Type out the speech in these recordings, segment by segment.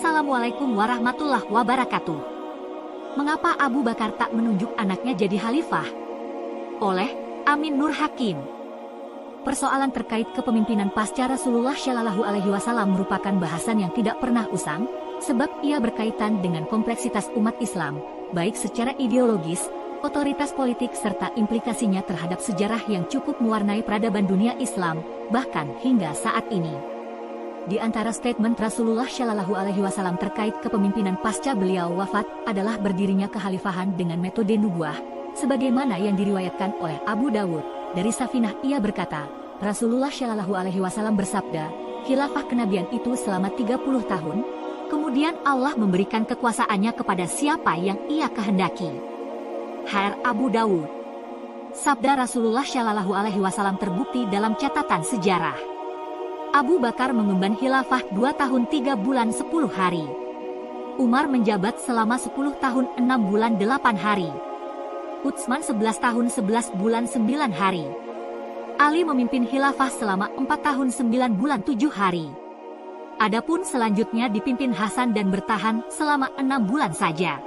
Assalamualaikum warahmatullahi wabarakatuh. Mengapa Abu Bakar tak menunjuk anaknya jadi khalifah? Oleh Amin Nur Hakim. Persoalan terkait kepemimpinan pasca Rasulullah Shallallahu Alaihi Wasallam merupakan bahasan yang tidak pernah usang, sebab ia berkaitan dengan kompleksitas umat Islam, baik secara ideologis, otoritas politik serta implikasinya terhadap sejarah yang cukup mewarnai peradaban dunia Islam, bahkan hingga saat ini. Di antara statement Rasulullah Shallallahu Alaihi Wasallam terkait kepemimpinan pasca beliau wafat adalah berdirinya kekhalifahan dengan metode nubuah, sebagaimana yang diriwayatkan oleh Abu Dawud. Dari Safinah ia berkata, Rasulullah Shallallahu Alaihi Wasallam bersabda, khilafah kenabian itu selama 30 tahun, kemudian Allah memberikan kekuasaannya kepada siapa yang ia kehendaki. Hr. Abu Dawud. Sabda Rasulullah Shallallahu Alaihi Wasallam terbukti dalam catatan sejarah. Abu Bakar mengemban khilafah 2 tahun 3 bulan 10 hari. Umar menjabat selama 10 tahun 6 bulan 8 hari. Utsman 11 tahun 11 bulan 9 hari. Ali memimpin khilafah selama 4 tahun 9 bulan 7 hari. Adapun selanjutnya dipimpin Hasan dan bertahan selama 6 bulan saja.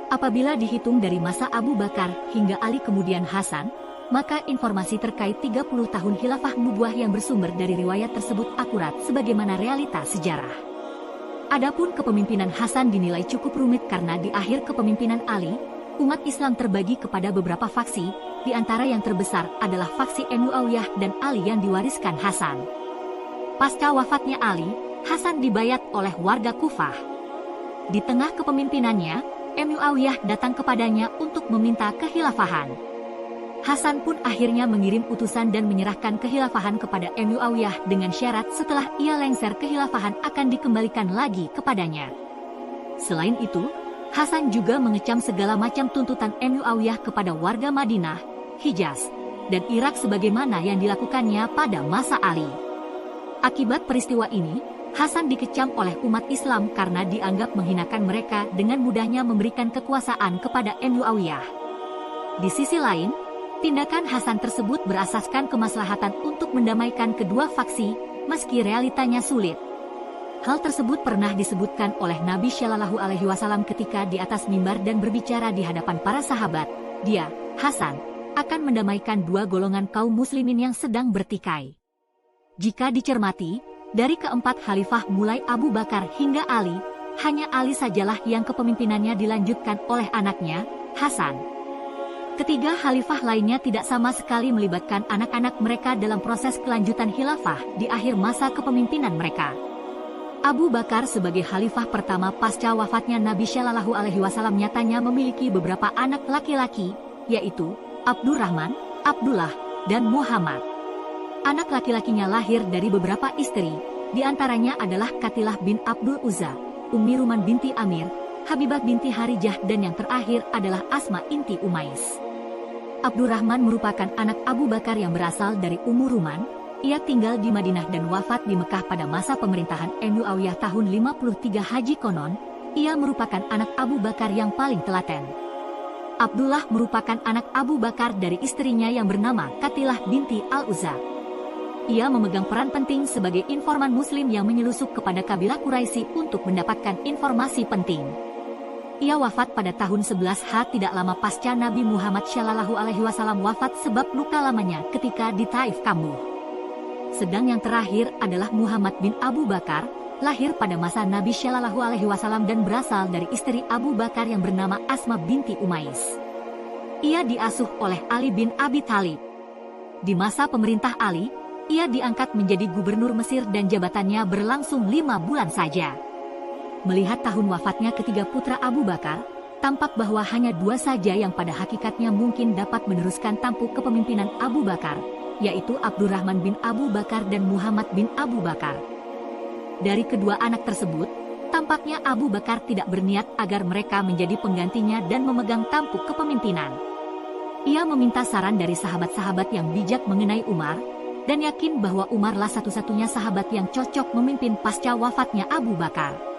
Apabila dihitung dari masa Abu Bakar hingga Ali kemudian Hasan, maka informasi terkait 30 tahun khilafah nubuah yang bersumber dari riwayat tersebut akurat sebagaimana realita sejarah. Adapun kepemimpinan Hasan dinilai cukup rumit karena di akhir kepemimpinan Ali, umat Islam terbagi kepada beberapa faksi, di antara yang terbesar adalah faksi Muawiyah dan Ali yang diwariskan Hasan. Pasca wafatnya Ali, Hasan dibayat oleh warga Kufah. Di tengah kepemimpinannya, Muawiyah datang kepadanya untuk meminta kekhilafahan. Hasan pun akhirnya mengirim utusan dan menyerahkan kekhilafahan kepada Muawiyah dengan syarat setelah ia lengser kekhilafahan akan dikembalikan lagi kepadanya. Selain itu, Hasan juga mengecam segala macam tuntutan Muawiyah kepada warga Madinah, Hijaz, dan Irak sebagaimana yang dilakukannya pada masa Ali. Akibat peristiwa ini, Hasan dikecam oleh umat Islam karena dianggap menghinakan mereka dengan mudahnya memberikan kekuasaan kepada Muawiyah. Di sisi lain, tindakan Hasan tersebut berasaskan kemaslahatan untuk mendamaikan kedua faksi, meski realitanya sulit. Hal tersebut pernah disebutkan oleh Nabi Shallallahu Alaihi Wasallam ketika di atas mimbar dan berbicara di hadapan para sahabat. Dia, Hasan, akan mendamaikan dua golongan kaum muslimin yang sedang bertikai. Jika dicermati, dari keempat khalifah mulai Abu Bakar hingga Ali, hanya Ali sajalah yang kepemimpinannya dilanjutkan oleh anaknya, Hasan. Ketiga khalifah lainnya tidak sama sekali melibatkan anak-anak mereka dalam proses kelanjutan khilafah di akhir masa kepemimpinan mereka. Abu Bakar sebagai khalifah pertama pasca wafatnya Nabi Shallallahu Alaihi Wasallam nyatanya memiliki beberapa anak laki-laki, yaitu Abdurrahman, Abdullah, dan Muhammad. Anak laki-lakinya lahir dari beberapa istri, di antaranya adalah Katilah bin Abdul Uzza, Ummi Ruman binti Amir, Habibah binti Harijah, dan yang terakhir adalah Asma inti Umais. Abdurrahman merupakan anak Abu Bakar yang berasal dari Ummu Ruman. Ia tinggal di Madinah dan wafat di Mekah pada masa pemerintahan Muawiyah tahun 53 Haji konon. Ia merupakan anak Abu Bakar yang paling telaten. Abdullah merupakan anak Abu Bakar dari istrinya yang bernama Katilah binti Al-Uzza. Ia memegang peran penting sebagai informan muslim yang menyelusup kepada kabilah Quraisy untuk mendapatkan informasi penting. Ia wafat pada tahun 11 tidak lama pasca Nabi Muhammad Shallallahu Alaihi Wasallam wafat sebab luka lamanya ketika di Taif kambuh. Sedang yang terakhir adalah Muhammad bin Abu Bakar, lahir pada masa Nabi Shallallahu Alaihi Wasallam dan berasal dari istri Abu Bakar yang bernama Asma binti Umais. Ia diasuh oleh Ali bin Abi Thalib. Di masa pemerintah Ali, ia diangkat menjadi gubernur Mesir dan jabatannya berlangsung 5 bulan saja. Melihat tahun wafatnya ketiga putra Abu Bakar, tampak bahwa hanya 2 saja yang pada hakikatnya mungkin dapat meneruskan tampuk kepemimpinan Abu Bakar, yaitu Abdurrahman bin Abu Bakar dan Muhammad bin Abu Bakar. Dari kedua anak tersebut, tampaknya Abu Bakar tidak berniat agar mereka menjadi penggantinya dan memegang tampuk kepemimpinan. Ia meminta saran dari sahabat-sahabat yang bijak mengenai Umar, dan yakin bahwa Umarlah satu-satunya sahabat yang cocok memimpin pasca wafatnya Abu Bakar.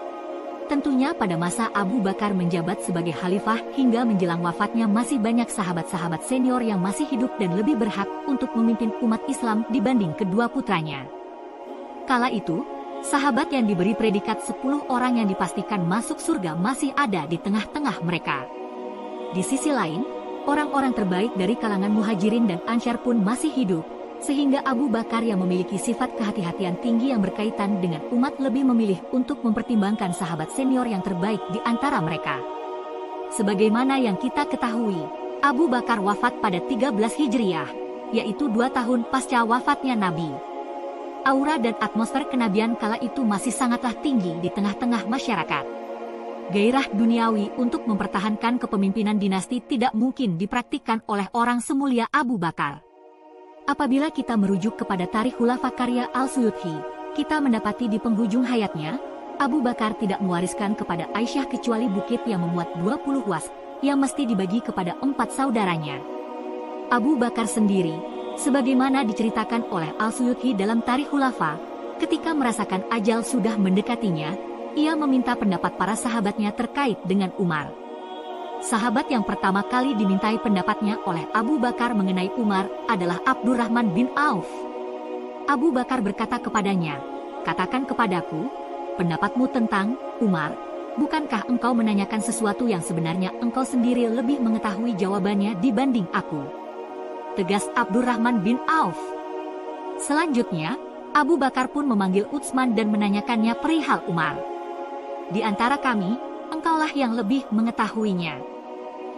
Tentunya pada masa Abu Bakar menjabat sebagai khalifah hingga menjelang wafatnya masih banyak sahabat-sahabat senior yang masih hidup dan lebih berhak untuk memimpin umat Islam dibanding kedua putranya. Kala itu, Sahabat yang diberi predikat 10 orang yang dipastikan masuk surga masih ada di tengah-tengah mereka. Di sisi lain, orang-orang terbaik dari kalangan Muhajirin dan Ansyar pun masih hidup, sehingga Abu Bakar yang memiliki sifat kehati-hatian tinggi yang berkaitan dengan umat lebih memilih untuk mempertimbangkan sahabat senior yang terbaik di antara mereka. Sebagaimana yang kita ketahui, Abu Bakar wafat pada 13 Hijriah, yaitu 2 tahun pasca wafatnya Nabi. Aura dan atmosfer kenabian kala itu masih sangatlah tinggi di tengah-tengah masyarakat. Gairah duniawi untuk mempertahankan kepemimpinan dinasti tidak mungkin dipraktikkan oleh orang semulia Abu Bakar. Apabila kita merujuk kepada Tarikh Khulafa karya Al-Suyuti, kita mendapati di penghujung hayatnya, Abu Bakar tidak mewariskan kepada Aisyah kecuali bukit yang memuat 20 was, yang mesti dibagi kepada 4 saudaranya. Abu Bakar sendiri, sebagaimana diceritakan oleh Al-Suyuti dalam Tarikh Khulafa, ketika merasakan ajal sudah mendekatinya, ia meminta pendapat para sahabatnya terkait dengan Umar. Sahabat yang pertama kali dimintai pendapatnya oleh Abu Bakar mengenai Umar adalah Abdurrahman bin Auf. Abu Bakar berkata kepadanya, "Katakan kepadaku, pendapatmu tentang Umar. Bukankah engkau menanyakan sesuatu yang sebenarnya engkau sendiri lebih mengetahui jawabannya dibanding aku?" Tegas Abdurrahman bin Auf. Selanjutnya, Abu Bakar pun memanggil Utsman dan menanyakannya perihal Umar. "Di antara kami, engkaulah yang lebih mengetahuinya,"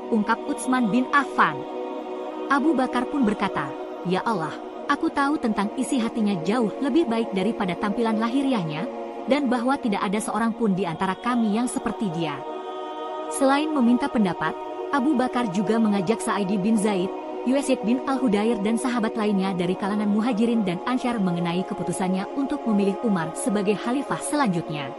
ungkap Utsman bin Affan. Abu Bakar pun berkata, "Ya Allah, aku tahu tentang isi hatinya jauh lebih baik daripada tampilan lahiriahnya, dan bahwa tidak ada seorang pun di antara kami yang seperti dia." Selain meminta pendapat, Abu Bakar juga mengajak Sa'id bin Zaid, Yazid bin Al-Hudair dan sahabat lainnya dari kalangan Muhajirin dan Ansyar mengenai keputusannya untuk memilih Umar sebagai khalifah selanjutnya.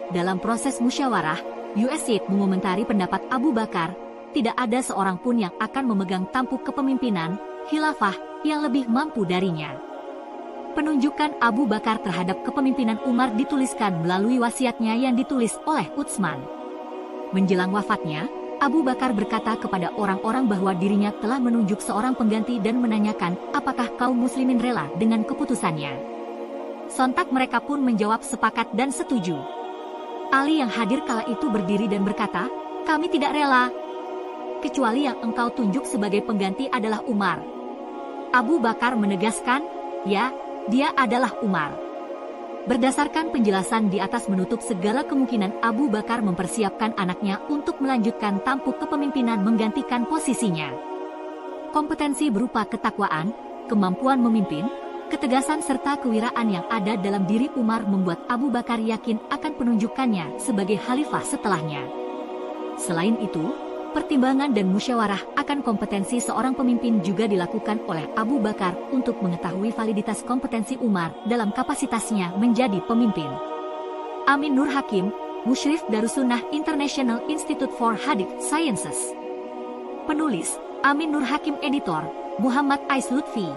Dalam proses musyawarah, Yazid mengomentari pendapat Abu Bakar, tidak ada seorang pun yang akan memegang tampuk kepemimpinan, khilafah, yang lebih mampu darinya. Penunjukan Abu Bakar terhadap kepemimpinan Umar dituliskan melalui wasiatnya yang ditulis oleh Utsman. Menjelang wafatnya, Abu Bakar berkata kepada orang-orang bahwa dirinya telah menunjuk seorang pengganti dan menanyakan apakah kaum muslimin rela dengan keputusannya. Sontak mereka pun menjawab sepakat dan setuju. Ali yang hadir kala itu berdiri dan berkata, "Kami tidak rela, kecuali yang engkau tunjuk sebagai pengganti adalah Umar." Abu Bakar menegaskan, "Ya, dia adalah Umar." Berdasarkan penjelasan di atas menutup segala kemungkinan Abu Bakar mempersiapkan anaknya untuk melanjutkan tampuk kepemimpinan menggantikan posisinya. Kompetensi berupa ketakwaan, kemampuan memimpin, ketegasan serta kewiraan yang ada dalam diri Umar membuat Abu Bakar yakin akan penunjukannya sebagai khalifah setelahnya. Selain itu, pertimbangan dan musyawarah akan kompetensi seorang pemimpin juga dilakukan oleh Abu Bakar untuk mengetahui validitas kompetensi Umar dalam kapasitasnya menjadi pemimpin. Amin Nur Hakim, Musyrif Darussunnah International Institute for Hadith Sciences. Penulis, Amin Nur Hakim. Editor, Muhammad Ais Lutfi.